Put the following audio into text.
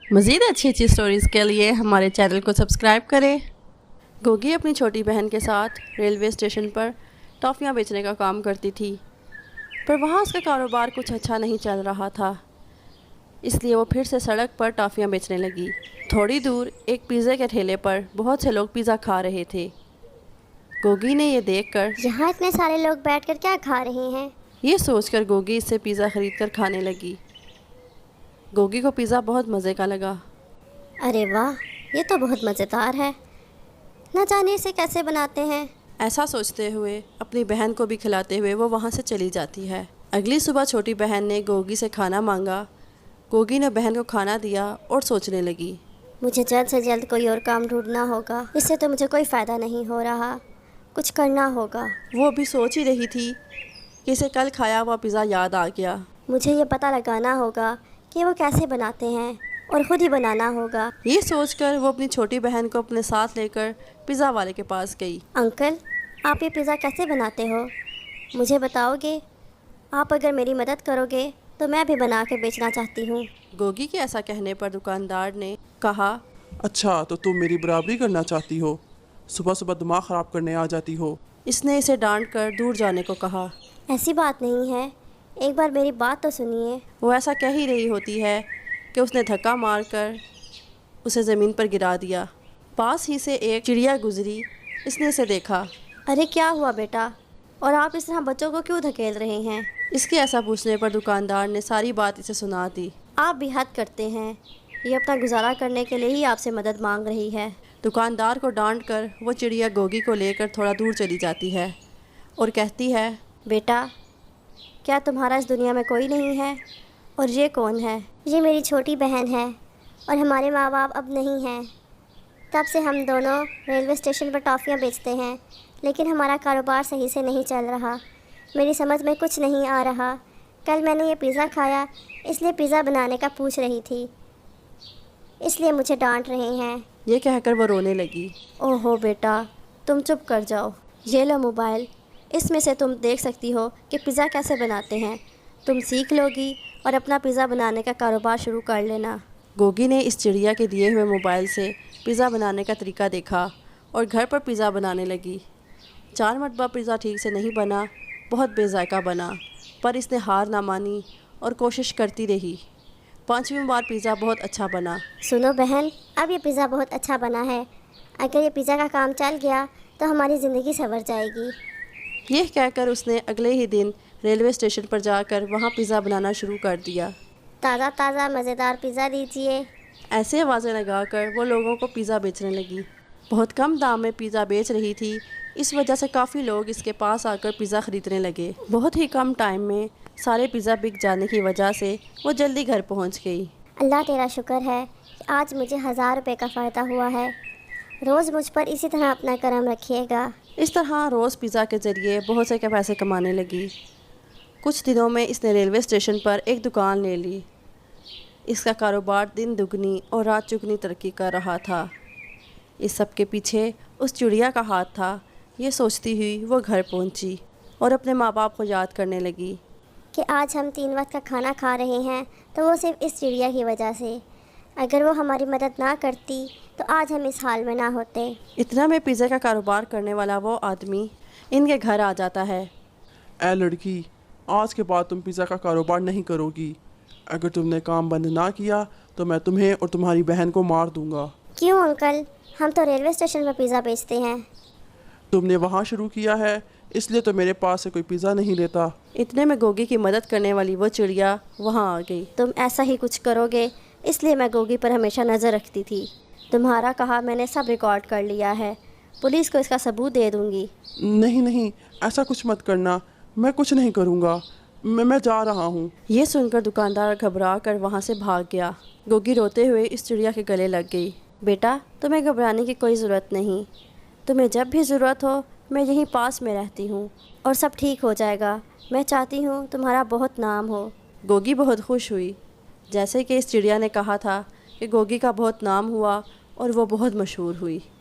मज़ीद अच्छी अच्छी स्टोरीज़ के लिए हमारे चैनल को सब्सक्राइब करें। गोगी अपनी छोटी बहन के साथ रेलवे स्टेशन पर टॉफ़ियाँ बेचने का काम करती थी, पर वहाँ उसका कारोबार कुछ अच्छा नहीं चल रहा था, इसलिए वो फिर से सड़क पर टॉफ़ियाँ बेचने लगी। थोड़ी दूर एक पिज़्ज़ा के ठेले पर बहुत से लोग पिज़्ज़ा खा रहे थे। गोगी ने ये देखकर यहाँ इतने सारे लोग बैठकर क्या खा रहे हैं? ये सोचकर गोगी इससे पिज़्ज़ा ख़रीद कर खाने लगी। गोगी को पिज़्ज़ा बहुत मज़े का लगा। अरे वाह, ये तो बहुत मज़ेदार है। न जाने इसे कैसे बनाते हैं। ऐसा सोचते हुए अपनी बहन को भी खिलाते हुए वो वहाँ से चली जाती है। अगली सुबह छोटी बहन ने गोगी से खाना मांगा। गोगी ने बहन को खाना दिया और सोचने लगी, मुझे जल्द से जल्द कोई और काम ढूंढना होगा। इससे तो मुझे कोई फ़ायदा नहीं हो रहा, कुछ करना होगा। वो भी सोच ही रही थी कि इसे कल खाया हुआ पिज़्ज़ा याद आ गया। मुझे ये पता लगाना होगा कि वो कैसे बनाते हैं और ख़ुद ही बनाना होगा। ये सोचकर वो अपनी छोटी बहन को अपने साथ लेकर पिज़्ज़ा वाले के पास गई। अंकल, आप ये पिज़्ज़ा कैसे बनाते हो? मुझे बताओगे? आप अगर मेरी मदद करोगे तो मैं भी बना के बेचना चाहती हूँ। गोगी के ऐसा कहने पर दुकानदार ने कहा, अच्छा, तो तुम मेरी बराबरी करना चाहती हो? सुबह सुबह दिमाग ख़राब करने आ जाती हो। इसने इसे डांट कर दूर जाने को कहा। ऐसी बात नहीं है, एक बार मेरी बात तो सुनिए। वो ऐसा कह ही रही होती है कि उसने धक्का मारकर उसे ज़मीन पर गिरा दिया। पास ही से एक चिड़िया गुजरी। इसने इसे देखा। अरे क्या हुआ बेटा, और आप इस तरह बच्चों को क्यों धकेल रहे हैं? इसके ऐसा पूछने पर दुकानदार ने सारी बात इसे सुना दी। आप भी हद करते हैं, ये अपना गुजारा करने के लिए ही आपसे मदद मांग रही है। दुकानदार को डांट कर वो चिड़िया गोगी को लेकर थोड़ा दूर चली जाती है और कहती है, बेटा, क्या तुम्हारा इस दुनिया में कोई नहीं है? और ये कौन है? ये मेरी छोटी बहन है और हमारे माँ बाप अब नहीं हैं। तब से हम दोनों रेलवे स्टेशन पर टॉफ़ियाँ बेचते हैं, लेकिन हमारा कारोबार सही से नहीं चल रहा। मेरी समझ में कुछ नहीं आ रहा। कल मैंने ये पिज़्ज़ा खाया, इसलिए पिज़्ज़ा बनाने का पूछ रही थी, इसलिए मुझे डांट रहे हैं। ये कहकर वो रोने लगी। ओहो बेटा, तुम चुप कर जाओ। ये लो मोबाइल, इसमें से तुम देख सकती हो कि पिज़्ज़ा कैसे बनाते हैं। तुम सीख लोगी और अपना पिज़्ज़ा बनाने का कारोबार शुरू कर लेना। गोगी ने इस चिड़िया के दिए हुए मोबाइल से पिज़्ज़ा बनाने का तरीका देखा और घर पर पिज़्ज़ा बनाने लगी। 4 मरतबा पिज़्ज़ा ठीक से नहीं बना, बहुत बेजायका बना, पर इसने हार ना मानी और कोशिश करती रही। 5वीं बार पिज़्ज़ा बहुत अच्छा बना। सुनो बहन, अब ये पिज़्ज़ा बहुत अच्छा बना है। अगर ये पिज़्ज़ा का काम चल गया तो हमारी ज़िंदगी संवर जाएगी। यह कहकर उसने अगले ही दिन रेलवे स्टेशन पर जाकर वहाँ पिज़्ज़ा बनाना शुरू कर दिया। ताज़ा ताज़ा मज़ेदार पिज़्ज़ा दीजिए। ऐसे आवाज़ें लगाकर वो लोगों को पिज़्ज़ा बेचने लगी। बहुत कम दाम में पिज़्ज़ा बेच रही थी, इस वजह से काफ़ी लोग इसके पास आकर पिज़्ज़ा ख़रीदने लगे। बहुत ही कम टाइम में सारे पिज़्ज़ा बिक जाने की वजह से वो जल्दी घर पहुंच गई। अल्लाह तेरा शुक्र है कि आज मुझे 1000 रुपये का फ़ायदा हुआ है। रोज़ मुझ पर इसी तरह अपना करम रखिएगा। इस तरह रोज़ पिज़्ज़ा के ज़रिए बहुत से पैसे कमाने लगी। कुछ दिनों में इसने रेलवे स्टेशन पर एक दुकान ले ली। इसका कारोबार दिन दुगनी और रात चुगनी तरक्की कर रहा था। इस सब के पीछे उस चिड़िया का हाथ था। ये सोचती हुई वो घर पहुंची और अपने माँ बाप को याद करने लगी कि आज हम 3 वक्त का खाना खा रहे हैं तो वो सिर्फ इस चिड़िया की वजह से। अगर वो हमारी मदद ना करती तो आज हम इस हाल में ना होते। इतना में पिज़्ज़ा का कारोबार करने वाला वो आदमी इनके घर आ जाता है। ऐ लड़की, आज के बाद तुम पिज़्ज़ा का कारोबार नहीं करोगी। अगर तुमने काम बंद ना किया तो मैं तुम्हें और तुम्हारी बहन को मार दूंगा। क्यों अंकल, हम तो रेलवे स्टेशन पर पिज़्ज़ा बेचते हैं। तुमने वहाँ शुरू किया है, इसलिए तो मेरे पास से कोई पिज़्ज़ा नहीं लेता। इतने में गोगी की मदद करने वाली वो चिड़िया वहाँ आ गई। तुम ऐसा ही कुछ करोगे, इसलिए मैं गोगी पर हमेशा नज़र रखती थी। तुम्हारा कहा मैंने सब रिकॉर्ड कर लिया है, पुलिस को इसका सबूत दे दूंगी। नहीं नहीं, ऐसा कुछ मत करना, मैं कुछ नहीं करूँगा। मैं जा रहा हूँ। ये सुनकर दुकानदार घबरा कर वहाँ से भाग गया। गोगी रोते हुए इस चिड़िया के गले लग गई। बेटा, तुम्हें घबराने की कोई ज़रूरत नहीं। तुम्हें जब भी ज़रूरत हो मैं यहीं पास में रहती हूँ और सब ठीक हो जाएगा। मैं चाहती हूँ तुम्हारा बहुत नाम हो। गोगी बहुत खुश हुई। जैसे कि इस चिड़िया ने कहा था कि गोगी का बहुत नाम हुआ और वो बहुत मशहूर हुई।